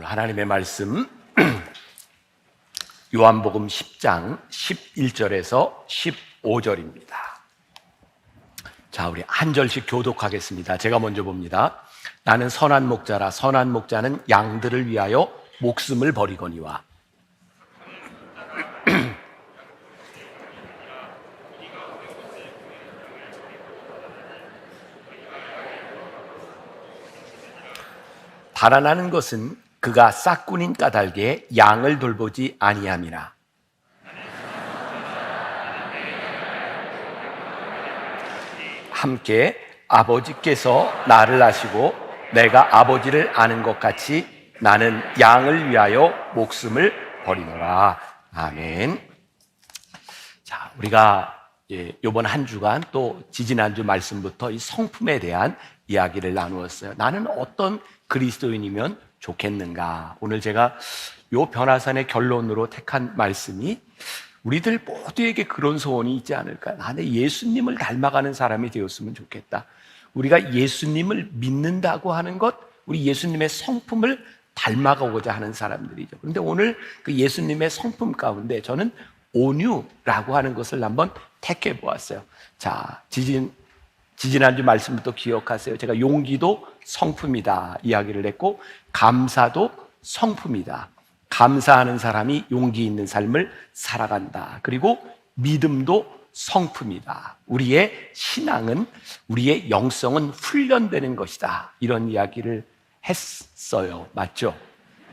오늘 하나님의 말씀 요한복음 10장 11절에서 15절입니다. 자, 우리 한 절씩 교독하겠습니다. 제가 먼저 봅니다. 나는 선한 목자라. 선한 목자는 양들을 위하여 목숨을 버리거니와. 달아나는 것은 그가 싹꾼인 까닭에 양을 돌보지 아니함이라. 함께 아버지께서 나를 아시고 내가 아버지를 아는 것 같이 나는 양을 위하여 목숨을 버리노라. 아멘. 자, 우리가 이번 한 주간 또 지지난주 말씀부터 이 성품에 대한 이야기를 나누었어요. 나는 어떤 그리스도인이면 좋겠는가? 오늘 제가 요 변화산의 결론으로 택한 말씀이 우리들 모두에게 그런 소원이 있지 않을까? 나는 예수님을 닮아가는 사람이 되었으면 좋겠다. 우리가 예수님을 믿는다고 하는 것, 우리 예수님의 성품을 닮아가고자 하는 사람들이죠. 그런데 오늘 그 예수님의 성품 가운데 저는 온유라고 하는 것을 한번 택해 보았어요. 자, 지지난주 말씀부터 기억하세요. 제가 용기도 성품이다 이야기를 했고, 감사도 성품이다. 감사하는 사람이 용기 있는 삶을 살아간다. 그리고 믿음도 성품이다. 우리의 신앙은, 우리의 영성은 훈련되는 것이다. 이런 이야기를 했어요. 맞죠?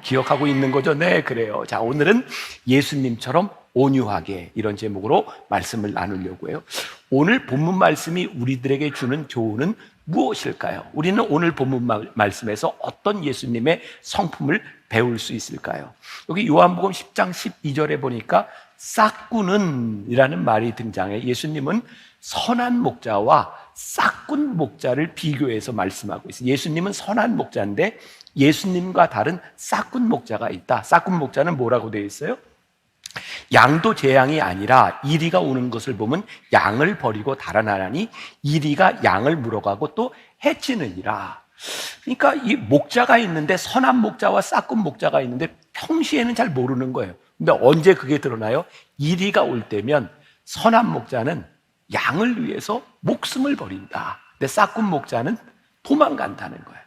기억하고 있는 거죠? 네, 그래요. 자, 오늘은 예수님처럼 온유하게, 이런 제목으로 말씀을 나누려고 해요. 오늘 본문 말씀이 우리들에게 주는 교훈은 무엇일까요? 우리는 오늘 본문 말씀에서 어떤 예수님의 성품을 배울 수 있을까요? 여기 요한복음 10장 12절에 보니까 싹꾼은 이라는 말이 등장해. 예수님은 선한 목자와 싹꾼 목자를 비교해서 말씀하고 있어요. 예수님은 선한 목자인데 예수님과 다른 싹꾼 목자가 있다. 싹꾼 목자는 뭐라고 되어 있어요? 양도 제 양이 아니라 이리가 오는 것을 보면 양을 버리고 달아나라니 이리가 양을 물어가고 또 해치느니라. 그러니까 이 목자가 있는데, 선한 목자와 싹꾼 목자가 있는데 평시에는 잘 모르는 거예요. 근데 언제 그게 드러나요? 이리가 올 때면 선한 목자는 양을 위해서 목숨을 버린다. 근데 싹꾼 목자는 도망간다는 거예요.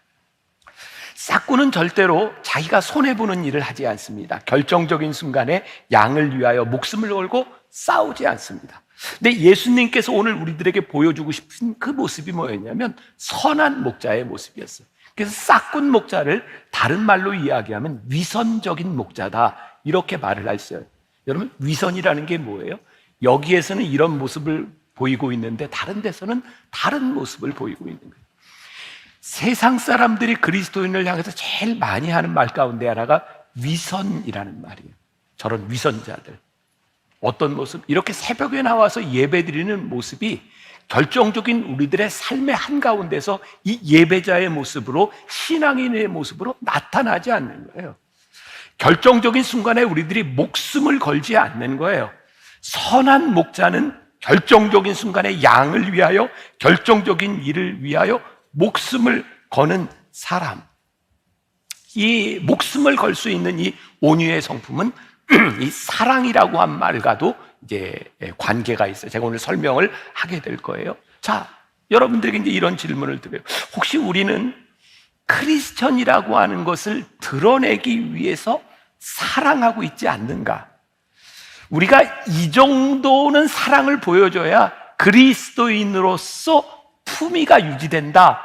싹꾼은 절대로 자기가 손해보는 일을 하지 않습니다. 결정적인 순간에 양을 위하여 목숨을 걸고 싸우지 않습니다. 근데 예수님께서 오늘 우리들에게 보여주고 싶은 그 모습이 뭐였냐면 선한 목자의 모습이었어요. 그래서 싹꾼 목자를 다른 말로 이야기하면 위선적인 목자다, 이렇게 말을 했어요. 여러분, 위선이라는 게 뭐예요? 여기에서는 이런 모습을 보이고 있는데 다른 데서는 다른 모습을 보이고 있는 거예요. 세상 사람들이 그리스도인을 향해서 제일 많이 하는 말 가운데 하나가 위선이라는 말이에요. 저런 위선자들. 어떤 모습? 이렇게 새벽에 나와서 예배드리는 모습이 결정적인 우리들의 삶의 한가운데서 이 예배자의 모습으로, 신앙인의 모습으로 나타나지 않는 거예요. 결정적인 순간에 우리들이 목숨을 걸지 않는 거예요. 선한 목자는 결정적인 순간에 양을 위하여, 결정적인 일을 위하여 목숨을 거는 사람. 이 목숨을 걸 수 있는 이 온유의 성품은 이 사랑이라고 한 말과도 이제 관계가 있어요. 제가 오늘 설명을 하게 될 거예요. 자, 여러분들에게 이제 이런 질문을 드려요. 혹시 우리는 크리스천이라고 하는 것을 드러내기 위해서 사랑하고 있지 않는가? 우리가 이 정도는 사랑을 보여줘야 그리스도인으로서 품위가 유지된다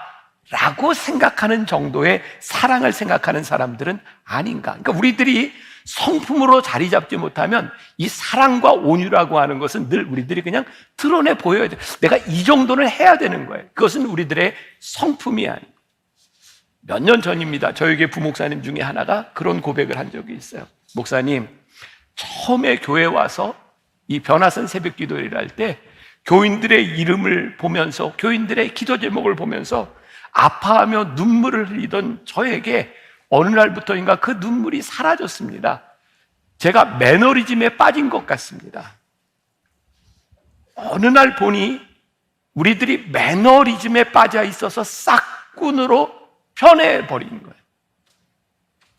라고 생각하는 정도의 사랑을 생각하는 사람들은 아닌가? 그러니까 우리들이 성품으로 자리 잡지 못하면 이 사랑과 온유라고 하는 것은 늘 우리들이 그냥 드러내 보여야 돼. 내가 이 정도는 해야 되는 거예요. 그것은 우리들의 성품이 아니고. 몇 년 전입니다. 저에게 부목사님 중에 하나가 그런 고백을 한 적이 있어요. 목사님, 처음에 교회 와서 이 변화선 새벽 기도를 할 때 교인들의 이름을 보면서, 교인들의 기도 제목을 보면서 아파하며 눈물을 흘리던 저에게 어느 날부터인가 그 눈물이 사라졌습니다. 제가 매너리즘에 빠진 것 같습니다. 어느 날 보니 우리들이 매너리즘에 빠져 있어서 싹꾼으로 변해버린 거예요.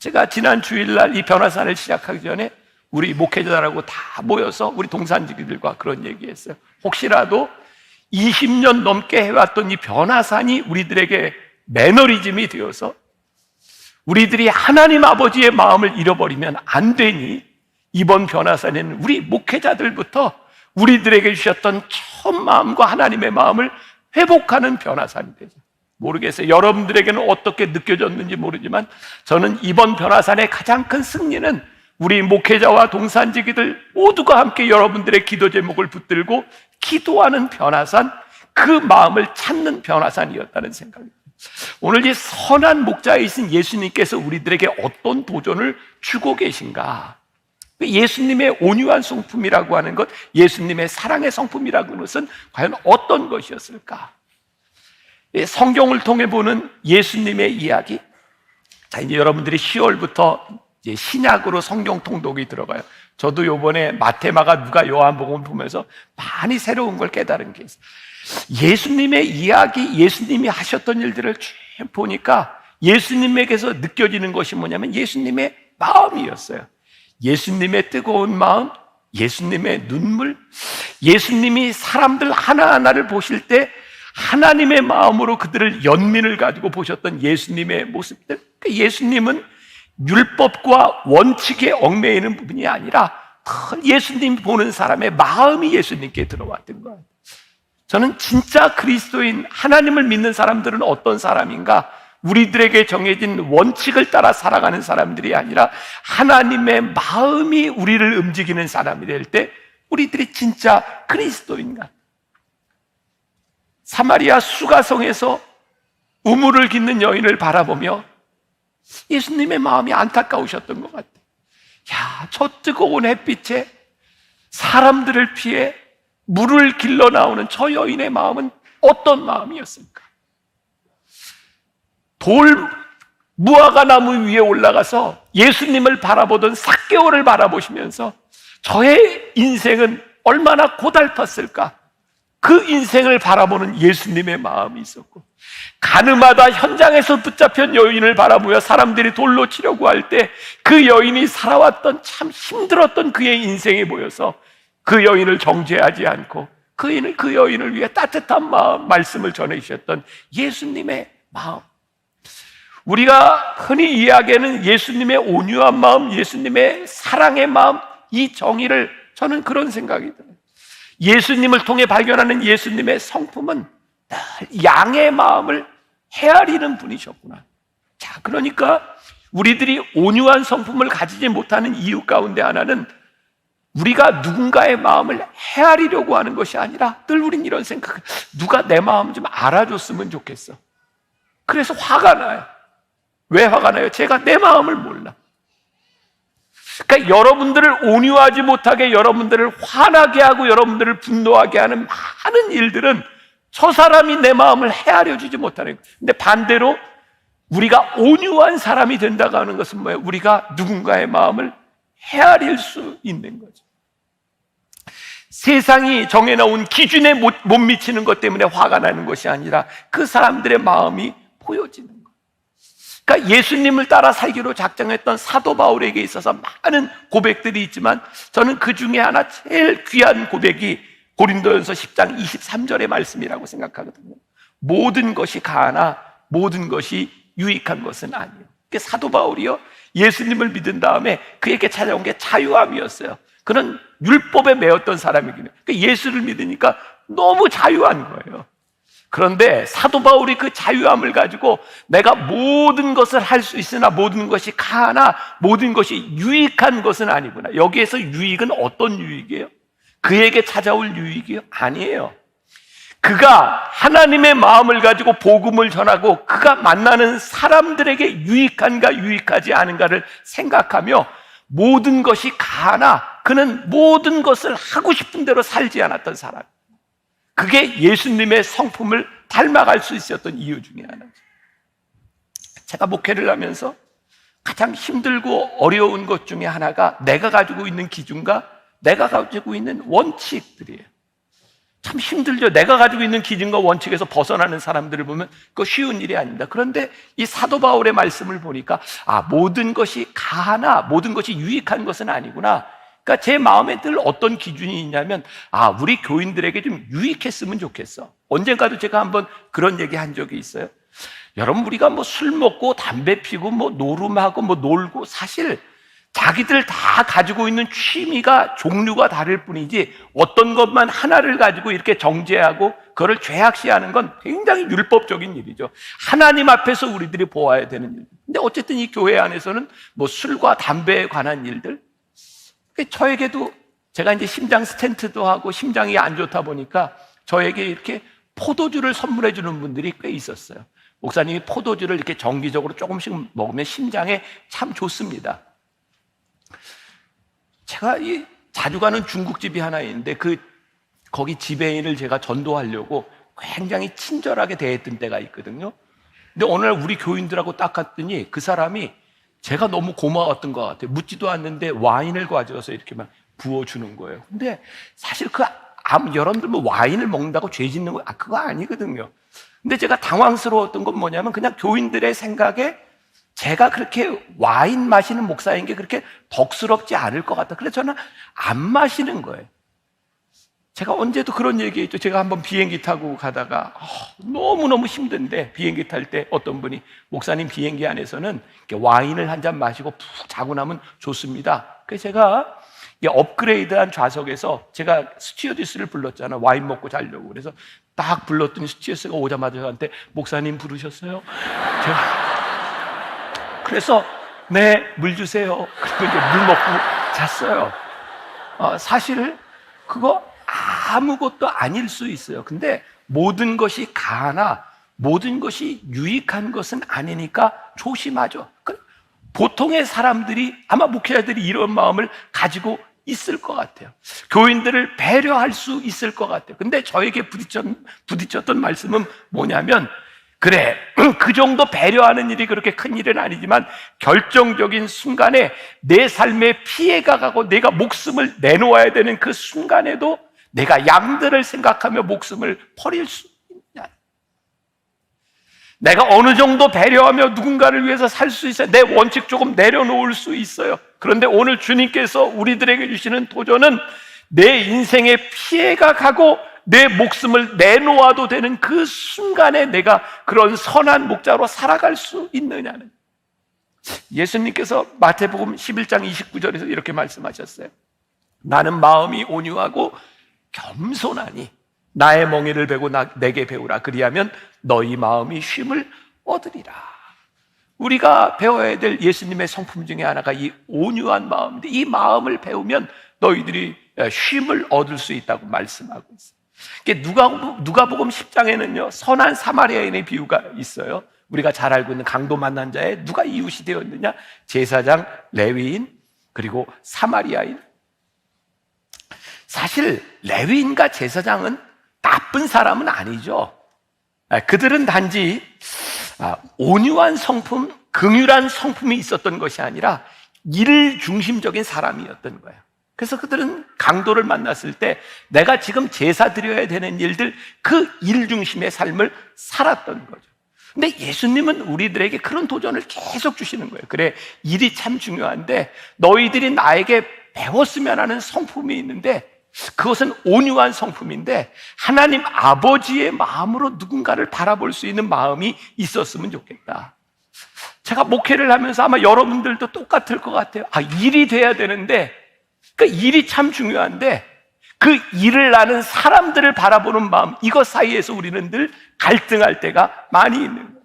제가 지난 주일날 이 변화산을 시작하기 전에 우리 목회자들하고 다 모여서 우리 동산지기들과 그런 얘기했어요. 혹시라도 20년 넘게 해왔던 이 변화산이 우리들에게 매너리즘이 되어서 우리들이 하나님 아버지의 마음을 잃어버리면 안 되니 이번 변화산에는 우리 목회자들부터 우리들에게 주셨던 처음 마음과 하나님의 마음을 회복하는 변화산이 되죠. 모르겠어요. 여러분들에게는 어떻게 느껴졌는지 모르지만 저는 이번 변화산의 가장 큰 승리는 우리 목회자와 동산지기들 모두가 함께 여러분들의 기도 제목을 붙들고 기도하는 변화산, 그 마음을 찾는 변화산이었다는 생각입니다. 오늘 이 선한 목자이신 예수님께서 우리들에게 어떤 도전을 주고 계신가? 예수님의 온유한 성품이라고 하는 것, 예수님의 사랑의 성품이라고 하는 것은 과연 어떤 것이었을까? 성경을 통해 보는 예수님의 이야기. 자, 이제 여러분들이 10월부터 이제 신약으로 성경 통독이 들어가요. 저도 요번에 마태마가 누가 요한복음을 보면서 많이 새로운 걸 깨달은 게 있어요. 예수님의 이야기, 예수님이 하셨던 일들을 쭉 보니까 예수님에게서 느껴지는 것이 뭐냐면 예수님의 마음이었어요. 예수님의 뜨거운 마음, 예수님의 눈물, 예수님이 사람들 하나하나를 보실 때 하나님의 마음으로 그들을 연민을 가지고 보셨던 예수님의 모습들. 예수님은 율법과 원칙에 얽매이는 부분이 아니라 예수님 보는 사람의 마음이 예수님께 들어왔던 거예요. 저는 진짜 그리스도인 하나님을 믿는 사람들은 어떤 사람인가? 우리들에게 정해진 원칙을 따라 살아가는 사람들이 아니라 하나님의 마음이 우리를 움직이는 사람이 될 때 우리들이 진짜 그리스도인가? 사마리아 수가성에서 우물을 깃는 여인을 바라보며 예수님의 마음이 안타까우셨던 것 같아요. 야, 저 뜨거운 햇빛에 사람들을 피해 물을 길러 나오는 저 여인의 마음은 어떤 마음이었을까? 무화과 나무 위에 올라가서 예수님을 바라보던 삭개오를 바라보시면서 저의 인생은 얼마나 고달팠을까? 그 인생을 바라보는 예수님의 마음이 있었고, 가늠하다 현장에서 붙잡힌 여인을 바라보며 사람들이 돌로 치려고 할 때 그 여인이 살아왔던 참 힘들었던 그의 인생이 보여서 그 여인을 정죄하지 않고 그 여인을 위해 따뜻한 마음, 말씀을 전해주셨던 예수님의 마음. 우리가 흔히 이야기하는 예수님의 온유한 마음, 예수님의 사랑의 마음, 이 정의를 저는 그런 생각이 들어요. 예수님을 통해 발견하는 예수님의 성품은 늘 양의 마음을 헤아리는 분이셨구나. 자, 그러니까 우리들이 온유한 성품을 가지지 못하는 이유 가운데 하나는 우리가 누군가의 마음을 헤아리려고 하는 것이 아니라 늘 우린 이런 생각, 누가 내 마음 좀 알아줬으면 좋겠어. 그래서 화가 나요. 왜 화가 나요? 제가 내 마음을 몰라. 그러니까 여러분들을 온유하지 못하게, 여러분들을 화나게 하고 여러분들을 분노하게 하는 많은 일들은 저 사람이 내 마음을 헤아려 주지 못하는 거예요. 근데 반대로 우리가 온유한 사람이 된다고 하는 것은 뭐예요? 우리가 누군가의 마음을 헤아릴 수 있는 거죠. 세상이 정해놓은 기준에 못 미치는 것 때문에 화가 나는 것이 아니라 그 사람들의 마음이 보여지는 거예요. 그러니까 예수님을 따라 살기로 작정했던 사도 바울에게 있어서 많은 고백들이 있지만 저는 그 중에 하나 제일 귀한 고백이 고린도전서 10장 23절의 말씀이라고 생각하거든요. 모든 것이 가하나 모든 것이 유익한 것은 아니에요. 사도 바울이요, 예수님을 믿은 다음에 그에게 찾아온 게 자유함이었어요. 그는 율법에 매였던 사람이거든요. 예수를 믿으니까 너무 자유한 거예요. 그런데 사도 바울이 그 자유함을 가지고 내가 모든 것을 할 수 있으나 모든 것이 가하나 모든 것이 유익한 것은 아니구나. 여기에서 유익은 어떤 유익이에요? 그에게 찾아올 유익이요? 아니에요. 그가 하나님의 마음을 가지고 복음을 전하고 그가 만나는 사람들에게 유익한가 유익하지 않은가를 생각하며 모든 것이 가하나 그는 모든 것을 하고 싶은 대로 살지 않았던 사람. 그게 예수님의 성품을 닮아갈 수 있었던 이유 중에 하나죠. 제가 목회를 하면서 가장 힘들고 어려운 것 중에 하나가 내가 가지고 있는 기준과 내가 가지고 있는 원칙들이에요. 참 힘들죠. 내가 가지고 있는 기준과 원칙에서 벗어나는 사람들을 보면 그거 쉬운 일이 아닙니다. 그런데 이 사도 바울의 말씀을 보니까 모든 것이 가하나 모든 것이 유익한 것은 아니구나. 그러니까 제 마음에 늘 어떤 기준이 있냐면 우리 교인들에게 좀 유익했으면 좋겠어. 언젠가도 제가 한번 그런 얘기 한 적이 있어요. 여러분, 우리가 뭐 술 먹고 담배 피고 뭐 노름하고 뭐 놀고, 사실 자기들 다 가지고 있는 취미가 종류가 다를 뿐이지 어떤 것만 하나를 가지고 이렇게 정죄하고 그걸 죄악시하는 건 굉장히 율법적인 일이죠. 하나님 앞에서 우리들이 보아야 되는 일. 근데 어쨌든 이 교회 안에서는 뭐 술과 담배에 관한 일들, 저에게도 제가 이제 심장 스텐트도 하고 심장이 안 좋다 보니까 저에게 이렇게 포도주를 선물해 주는 분들이 꽤 있었어요. 목사님이 포도주를 이렇게 정기적으로 조금씩 먹으면 심장에 참 좋습니다. 제가 자주 가는 중국집이 하나 있는데 거기 지배인을 제가 전도하려고 굉장히 친절하게 대했던 때가 있거든요. 근데 어느 날 우리 교인들하고 딱 갔더니 그 사람이 제가 너무 고마웠던 것 같아요. 묻지도 않는데 와인을 가져와서 이렇게 막 부어주는 거예요. 근데 사실 여러분들 뭐 와인을 먹는다고 죄 짓는 거 그거 아니거든요. 근데 제가 당황스러웠던 건 뭐냐면 그냥 교인들의 생각에 제가 그렇게 와인 마시는 목사인 게 그렇게 덕스럽지 않을 것 같다. 그래서 저는 안 마시는 거예요. 제가 언제도 그런 얘기했죠. 제가 한번 비행기 타고 가다가 너무너무 힘든데 비행기 탈 때 어떤 분이 목사님 비행기 안에서는 와인을 한 잔 마시고 푹 자고 나면 좋습니다. 그래서 제가 업그레이드한 좌석에서 제가 스튜어디스를 불렀잖아요. 와인 먹고 자려고. 그래서 딱 불렀더니 스튜어디스가 오자마자 저한테 목사님 부르셨어요? 그래서 네, 물 주세요. 그리고 이제 물 먹고 잤어요. 사실 그거 아무것도 아닐 수 있어요. 근데 모든 것이 가하나 모든 것이 유익한 것은 아니니까 조심하죠. 보통의 사람들이 아마 목회자들이 이런 마음을 가지고 있을 것 같아요. 교인들을 배려할 수 있을 것 같아요. 근데 저에게 부딪혔던 말씀은 뭐냐면, 그래, 그 정도 배려하는 일이 그렇게 큰 일은 아니지만 결정적인 순간에 내 삶에 피해가 가고 내가 목숨을 내놓아야 되는 그 순간에도 내가 양들을 생각하며 목숨을 버릴 수 있냐? 내가 어느 정도 배려하며 누군가를 위해서 살 수 있어요. 내 원칙 조금 내려놓을 수 있어요. 그런데 오늘 주님께서 우리들에게 주시는 도전은 내 인생에 피해가 가고 내 목숨을 내놓아도 되는 그 순간에 내가 그런 선한 목자로 살아갈 수 있느냐는. 예수님께서 마태복음 11장 29절에서 이렇게 말씀하셨어요. 나는 마음이 온유하고 겸손하니 나의 멍에를 베고 내게 배우라. 그리하면 너희 마음이 쉼을 얻으리라. 우리가 배워야 될 예수님의 성품 중에 하나가 이 온유한 마음인데, 이 마음을 배우면 너희들이 쉼을 얻을 수 있다고 말씀하고 있어요. 누가복음 10장에는요 선한 사마리아인의 비유가 있어요. 우리가 잘 알고 있는 강도 만난 자에 누가 이웃이 되었느냐? 제사장, 레위인, 그리고 사마리아인. 사실 레위인과 제사장은 나쁜 사람은 아니죠. 그들은 단지 온유한 성품, 긍휼한 성품이 있었던 것이 아니라 일 중심적인 사람이었던 거예요. 그래서 그들은 강도를 만났을 때 내가 지금 제사 드려야 되는 일들, 그 일 중심의 삶을 살았던 거죠. 근데 예수님은 우리들에게 그런 도전을 계속 주시는 거예요. 그래, 일이 참 중요한데 너희들이 나에게 배웠으면 하는 성품이 있는데, 그것은 온유한 성품인데 하나님 아버지의 마음으로 누군가를 바라볼 수 있는 마음이 있었으면 좋겠다. 제가 목회를 하면서 아마 여러분들도 똑같을 것 같아요. 일이 돼야 되는데, 그 일이 참 중요한데 그 일을 아는 사람들을 바라보는 마음, 이것 사이에서 우리는 늘 갈등할 때가 많이 있는 거예요.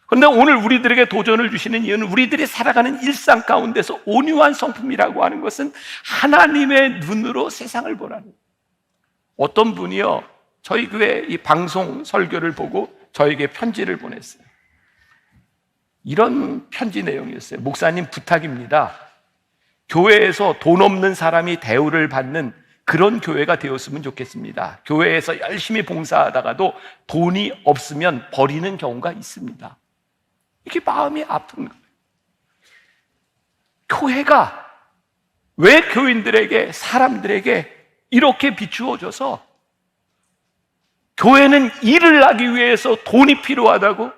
그런데 오늘 우리들에게 도전을 주시는 이유는 우리들이 살아가는 일상 가운데서 온유한 성품이라고 하는 것은 하나님의 눈으로 세상을 보라는 거예요. 어떤 분이요, 저희 교회 이 방송 설교를 보고 저에게 편지를 보냈어요. 이런 편지 내용이었어요. 목사님, 부탁입니다. 교회에서 돈 없는 사람이 대우를 받는 그런 교회가 되었으면 좋겠습니다. 교회에서 열심히 봉사하다가도 돈이 없으면 버리는 경우가 있습니다. 이게 마음이 아픈 거예요. 교회가 왜 교인들에게, 사람들에게 이렇게 비추어져서 교회는 일을 하기 위해서 돈이 필요하다고,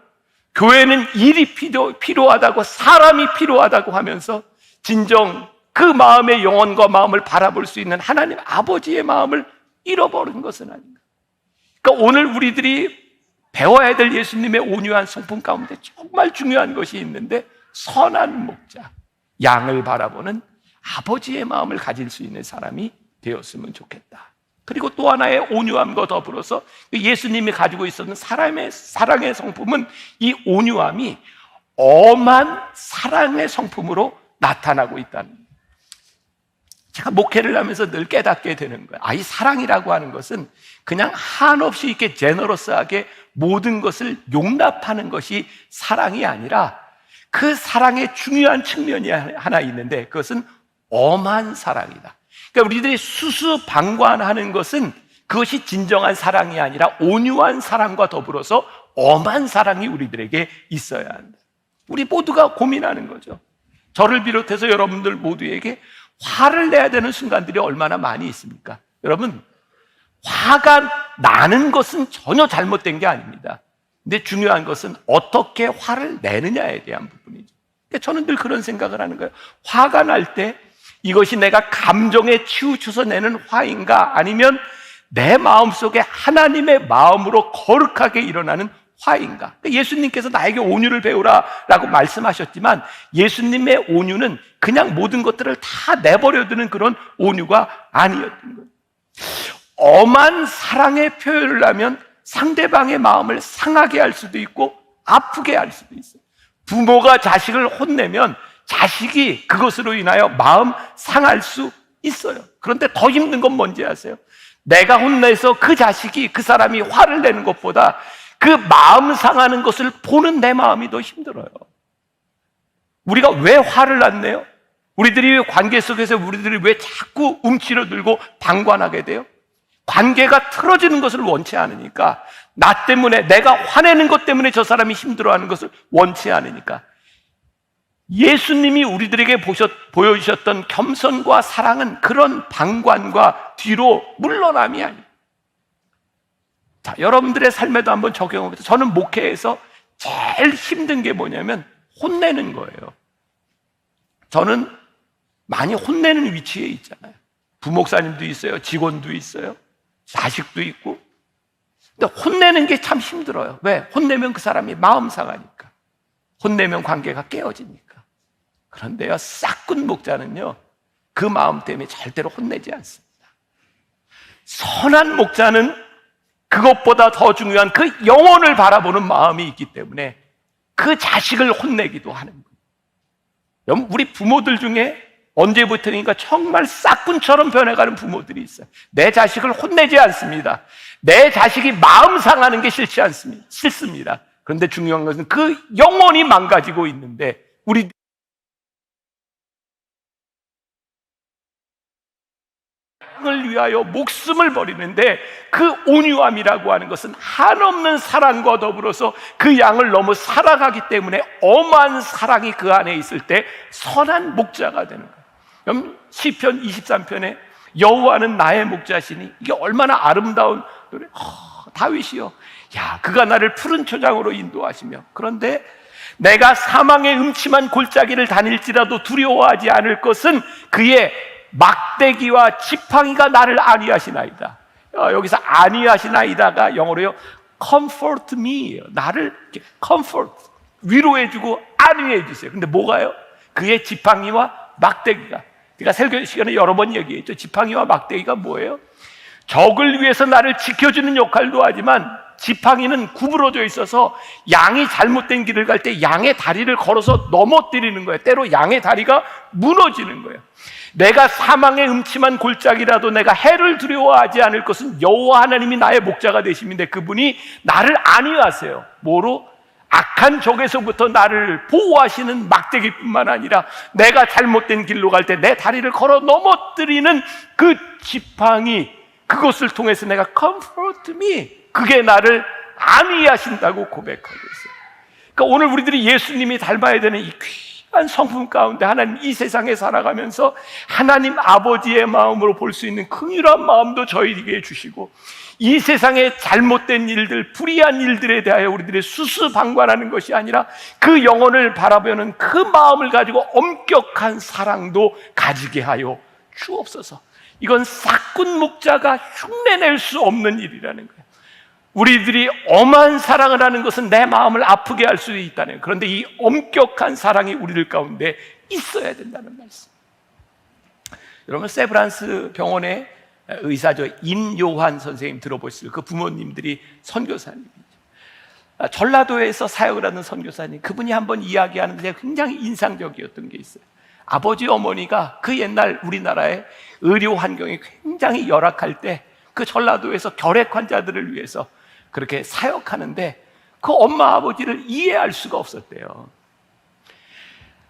교회는 일이 필요하다고, 사람이 필요하다고 하면서 진정 그 마음의 영혼과 마음을 바라볼 수 있는 하나님 아버지의 마음을 잃어버린 것은 아닌가. 그러니까 오늘 우리들이 배워야 될 예수님의 온유한 성품 가운데 정말 중요한 것이 있는데, 선한 목자, 양을 바라보는 아버지의 마음을 가질 수 있는 사람이 되었으면 좋겠다. 그리고 또 하나의 온유함과 더불어서 예수님이 가지고 있었던 사랑의 성품은, 이 온유함이 엄한 사랑의 성품으로 나타나고 있다는 거예요. 제가 목회를 하면서 늘 깨닫게 되는 거예요. 이 사랑이라고 하는 것은 그냥 한없이 이렇게 제너러스하게 모든 것을 용납하는 것이 사랑이 아니라, 그 사랑의 중요한 측면이 하나 있는데, 그것은 엄한 사랑이다. 그러니까 우리들이 수수방관하는 것은 그것이 진정한 사랑이 아니라 온유한 사랑과 더불어서 엄한 사랑이 우리들에게 있어야 한다. 우리 모두가 고민하는 거죠. 저를 비롯해서 여러분들 모두에게 화를 내야 되는 순간들이 얼마나 많이 있습니까? 여러분, 화가 나는 것은 전혀 잘못된 게 아닙니다. 근데 중요한 것은 어떻게 화를 내느냐에 대한 부분이죠. 그러니까 저는 늘 그런 생각을 하는 거예요. 화가 날 때 이것이 내가 감정에 치우쳐서 내는 화인가, 아니면 내 마음속에 하나님의 마음으로 거룩하게 일어나는 화인가. 그러니까 예수님께서 나에게 온유를 배우라라고 말씀하셨지만, 예수님의 온유는 그냥 모든 것들을 다 내버려두는 그런 온유가 아니었던 거예요. 엄한 사랑의 표현을 하면 상대방의 마음을 상하게 할 수도 있고 아프게 할 수도 있어요. 부모가 자식을 혼내면 자식이 그것으로 인하여 마음 상할 수 있어요. 그런데 더 힘든 건 뭔지 아세요? 내가 혼내서 그 자식이, 그 사람이 화를 내는 것보다 그 마음 상하는 것을 보는 내 마음이 더 힘들어요. 우리가 왜 화를 안 내요? 우리들이 관계 속에서 우리들이 왜 자꾸 움츠러들고 방관하게 돼요? 관계가 틀어지는 것을 원치 않으니까, 나 때문에, 내가 화내는 것 때문에 저 사람이 힘들어하는 것을 원치 않으니까. 예수님이 우리들에게 보여주셨던 겸손과 사랑은 그런 방관과 뒤로 물러남이 아니에요. 자, 여러분들의 삶에도 한번 적용해보세요. 저는 목회에서 제일 힘든 게 뭐냐면 혼내는 거예요. 저는 많이 혼내는 위치에 있잖아요. 부목사님도 있어요, 직원도 있어요, 자식도 있고. 근데 혼내는 게 참 힘들어요. 왜? 혼내면 그 사람이 마음 상하니까, 혼내면 관계가 깨어지니까. 그런데요, 싹군 목자는요, 그 마음 때문에 절대로 혼내지 않습니다. 선한 목자는 그것보다 더 중요한 그 영혼을 바라보는 마음이 있기 때문에 그 자식을 혼내기도 하는 거예요. 우리 부모들 중에 언제부터인가 정말 싹군처럼 변해가는 부모들이 있어요. 내 자식을 혼내지 않습니다. 내 자식이 마음 상하는 게 싫습니다. 그런데 중요한 것은 그 영혼이 망가지고 있는데, 우리 을 위하여 목숨을 버리는데, 그 온유함이라고 하는 것은 한없는 사랑과 더불어서 그 양을 너무 사랑하기 때문에 엄한 사랑이 그 안에 있을 때 선한 목자가 되는 거예요. 시편 23편에 여호와는 나의 목자시니, 이게 얼마나 아름다운 노래. 다윗이요, 야, 그가 나를 푸른 초장으로 인도하시며, 그런데 내가 사망의 음침한 골짜기를 다닐지라도 두려워하지 않을 것은 그의 막대기와 지팡이가 나를 안위하시나이다. 여기서 안위하시나이다가 영어로요, comfort me, 나를 comfort, 위로해주고 안위해주세요. 근데 뭐가요? 그의 지팡이와 막대기가. 제가 설교 시간에 여러 번 얘기했죠. 지팡이와 막대기가 뭐예요? 적을 위해서 나를 지켜주는 역할도 하지만, 지팡이는 구부러져 있어서 양이 잘못된 길을 갈 때 양의 다리를 걸어서 넘어뜨리는 거예요. 때로 양의 다리가 무너지는 거예요. 내가 사망의 음침한 골짜기라도 내가 해를 두려워하지 않을 것은 여호와 하나님이 나의 목자가 되심인데, 그분이 나를 안위하세요. 뭐로? 악한 적에서부터 나를 보호하시는 막대기뿐만 아니라 내가 잘못된 길로 갈 때 내 다리를 걸어 넘어뜨리는 그 지팡이, 그것을 통해서 내가 comfort me, 그게 나를 안위하신다고 고백하고 있어요. 그러니까 오늘 우리들이 예수님이 닮아야 되는 이 귀한 성품 가운데 하나님 이 세상에 살아가면서 하나님 아버지의 마음으로 볼 수 있는 긍휼한 마음도 저희에게 주시고, 이 세상의 잘못된 일들, 불의한 일들에 대하여 우리들의 수수방관하는 것이 아니라 그 영혼을 바라보는 그 마음을 가지고 엄격한 사랑도 가지게 하여 주옵소서. 이건 사꾼 목자가 흉내낼 수 없는 일이라는 거예요. 우리들이 엄한 사랑을 하는 것은 내 마음을 아프게 할 수 있다는 거예요. 그런데 이 엄격한 사랑이 우리들 가운데 있어야 된다는 말씀. 여러분, 세브란스 병원의 의사죠, 임요한 선생님 들어보실 그 부모님들이 선교사님이죠. 전라도에서 사역을 하는 선교사님, 그분이 한번 이야기하는데 굉장히 인상적이었던 게 있어요. 아버지 어머니가 그 옛날 우리나라의 의료 환경이 굉장히 열악할 때 그 전라도에서 결핵 환자들을 위해서 그렇게 사역하는데 그 엄마 아버지를 이해할 수가 없었대요.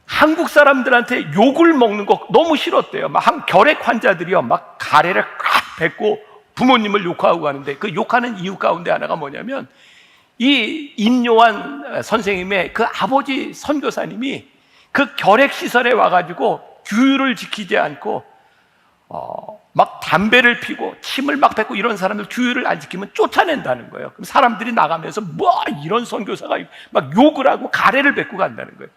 한국 사람들한테 욕을 먹는 거 너무 싫었대요. 막 결핵 환자들이요, 막 가래를 꽉 뱉고 부모님을 욕하고 가는데, 그 욕하는 이유 가운데 하나가 뭐냐면 이 임요한 선생님의 그 아버지 선교사님이 그 결핵 시설에 와가지고 규율을 지키지 않고 막 담배를 피고 침을 막 뱉고 이런 사람들 규율을 안 지키면 쫓아낸다는 거예요. 그럼 사람들이 나가면서 뭐 이런 선교사가 막 욕을 하고 가래를 뱉고 간다는 거예요.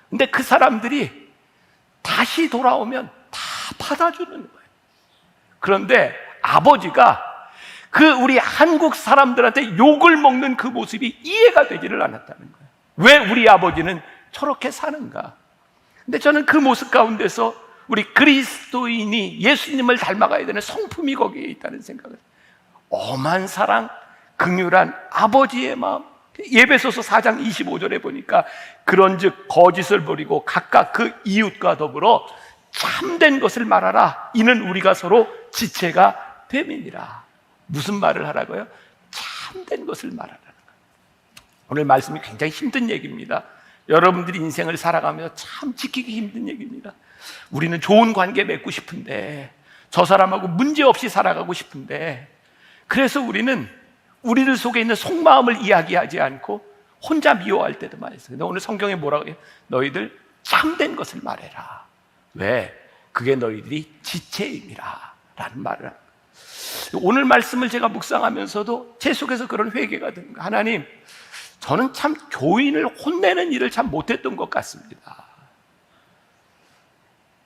근데 그 사람들이 다시 돌아오면 다 받아주는 거예요. 그런데 아버지가 그 우리 한국 사람들한테 욕을 먹는 그 모습이 이해가 되지를 않았다는 거예요. 왜 우리 아버지는 저렇게 사는가? 근데 저는 그 모습 가운데서 우리 그리스도인이 예수님을 닮아가야 되는 성품이 거기에 있다는 생각을, 엄한 사랑, 긍휼한 아버지의 마음. 에베소서 4장 25절에 보니까 그런즉 거짓을 버리고 각각 그 이웃과 더불어 참된 것을 말하라. 이는 우리가 서로 지체가 됨이니라. 무슨 말을 하라고요? 참된 것을 말하라는 거예요. 오늘 말씀이 굉장히 힘든 얘기입니다. 여러분들이 인생을 살아가면서 참 지키기 힘든 얘기입니다. 우리는 좋은 관계 맺고 싶은데, 저 사람하고 문제없이 살아가고 싶은데, 그래서 우리는 우리들 속에 있는 속마음을 이야기하지 않고 혼자 미워할 때도 많이 있어요. 근데 오늘 성경에 뭐라고 해요? 너희들 참된 것을 말해라. 왜? 그게 너희들이 지체임이라 라는 말을 합니다. 오늘 말씀을 제가 묵상하면서도 제 속에서 그런 회개가 듭니다. 하나님, 저는 참 교인을 혼내는 일을 참 못했던 것 같습니다.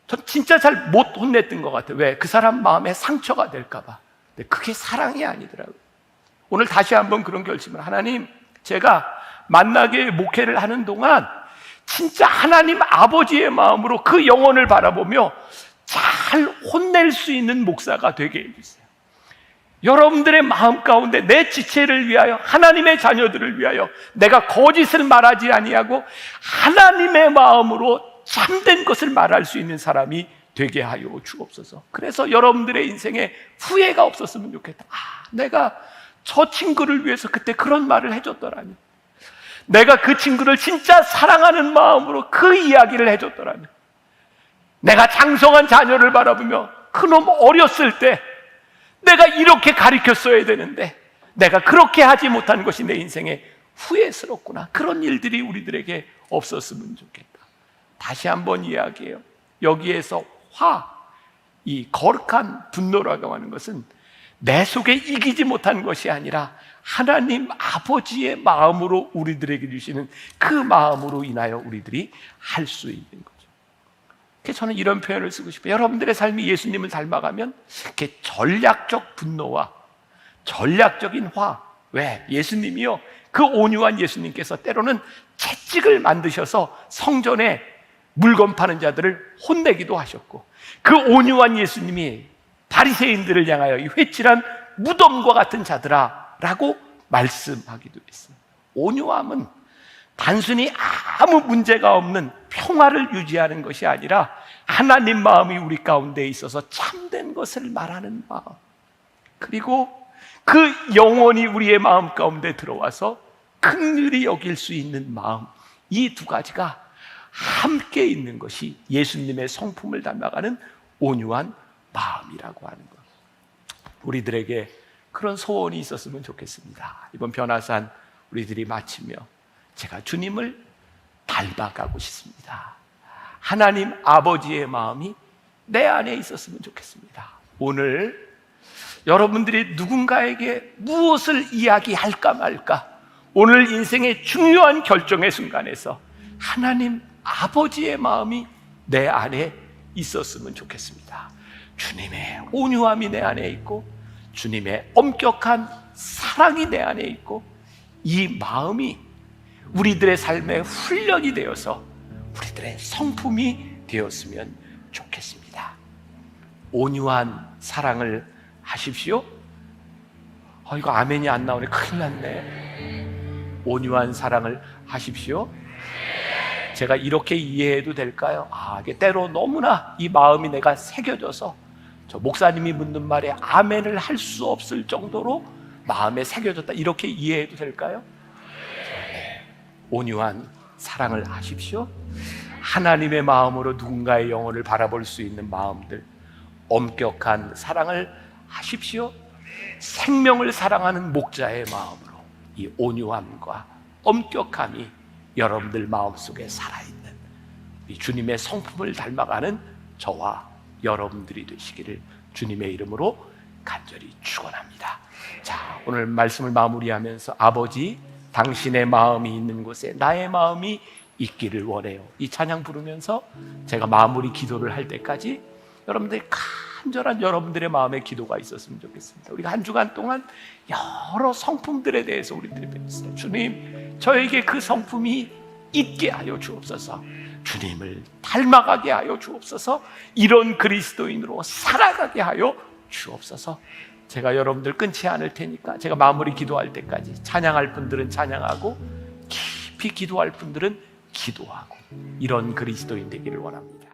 전 진짜 잘 못 혼냈던 것 같아요. 왜? 그 사람 마음에 상처가 될까 봐. 근데 그게 사랑이 아니더라고요. 오늘 다시 한번 그런 결심을, 하나님, 제가 만나게 목회를 하는 동안 진짜 하나님 아버지의 마음으로 그 영혼을 바라보며 잘 혼낼 수 있는 목사가 되게 해주세요. 여러분들의 마음 가운데 내 지체를 위하여, 하나님의 자녀들을 위하여 내가 거짓을 말하지 아니하고 하나님의 마음으로 참된 것을 말할 수 있는 사람이 되게 하여 주옵소서. 그래서 여러분들의 인생에 후회가 없었으면 좋겠다. 내가 저 친구를 위해서 그때 그런 말을 해줬더라면, 내가 그 친구를 진짜 사랑하는 마음으로 그 이야기를 해줬더라면, 내가 장성한 자녀를 바라보며 그놈 어렸을 때 내가 이렇게 가르쳤어야 되는데 내가 그렇게 하지 못한 것이 내 인생에 후회스럽구나. 그런 일들이 우리들에게 없었으면 좋겠다. 다시 한번 이야기해요. 여기에서 이 거룩한 분노라고 하는 것은 내 속에 이기지 못한 것이 아니라 하나님 아버지의 마음으로 우리들에게 주시는 그 마음으로 인하여 우리들이 할 수 있는 거죠. 그래서 저는 이런 표현을 쓰고 싶어요. 여러분들의 삶이 예수님을 닮아가면 이렇게 전략적 분노와 전략적인 화. 왜? 예수님이요, 그 온유한 예수님께서 때로는 채찍을 만드셔서 성전에 물건 파는 자들을 혼내기도 하셨고, 그 온유한 예수님이 바리새인들을 향하여 이 회칠한 무덤과 같은 자들아 라고 말씀하기도 했어요. 온유함은 단순히 아무 문제가 없는 평화를 유지하는 것이 아니라 하나님 마음이 우리 가운데 있어서 참된 것을 말하는 마음, 그리고 그 영혼이 우리의 마음 가운데 들어와서 긍휼히 여길 수 있는 마음, 이 두 가지가 함께 있는 것이 예수님의 성품을 닮아가는 온유한 마음이라고 하는 것. 우리들에게 그런 소원이 있었으면 좋겠습니다. 이번 변화산 우리들이 마치며 제가 주님을 닮아가고 싶습니다. 하나님 아버지의 마음이 내 안에 있었으면 좋겠습니다. 오늘 여러분들이 누군가에게 무엇을 이야기할까 말까, 오늘 인생의 중요한 결정의 순간에서 하나님 아버지의 마음이 내 안에 있었으면 좋겠습니다. 주님의 온유함이 내 안에 있고 주님의 엄격한 사랑이 내 안에 있고, 이 마음이 우리들의 삶의 훈련이 되어서 우리들의 성품이 되었으면 좋겠습니다. 온유한 사랑을 하십시오. 이거 아멘이 안 나오네. 큰일 났네. 온유한 사랑을 하십시오. 제가 이렇게 이해해도 될까요? 이게 때로 너무나 이 마음이 내가 새겨져서 저 목사님이 묻는 말에 아멘을 할 수 없을 정도로 마음에 새겨졌다, 이렇게 이해해도 될까요? 온유한 사랑을 하십시오. 하나님의 마음으로 누군가의 영혼을 바라볼 수 있는 마음들, 엄격한 사랑을 하십시오. 생명을 사랑하는 목자의 마음으로 이 온유함과 엄격함이 여러분들 마음속에 살아있는 이 주님의 성품을 닮아가는 저와 여러분들이 되시기를 주님의 이름으로 간절히 축원합니다. 자, 오늘 말씀을 마무리하면서 아버지, 당신의 마음이 있는 곳에 나의 마음이 있기를 원해요. 이 찬양 부르면서 제가 마무리 기도를 할 때까지 여러분들이 간절한 여러분들의 마음의 기도가 있었으면 좋겠습니다. 우리가 한 주간 동안 여러 성품들에 대해서 우리들이 배웠어요. 주님, 저에게 그 성품이 있게 하여 주옵소서. 주님을 닮아가게 하여 주옵소서. 이런 그리스도인으로 살아가게 하여 주옵소서. 제가 여러분들 끊지 않을 테니까 제가 마무리 기도할 때까지 찬양할 분들은 찬양하고 깊이 기도할 분들은 기도하고, 이런 그리스도인 되기를 원합니다.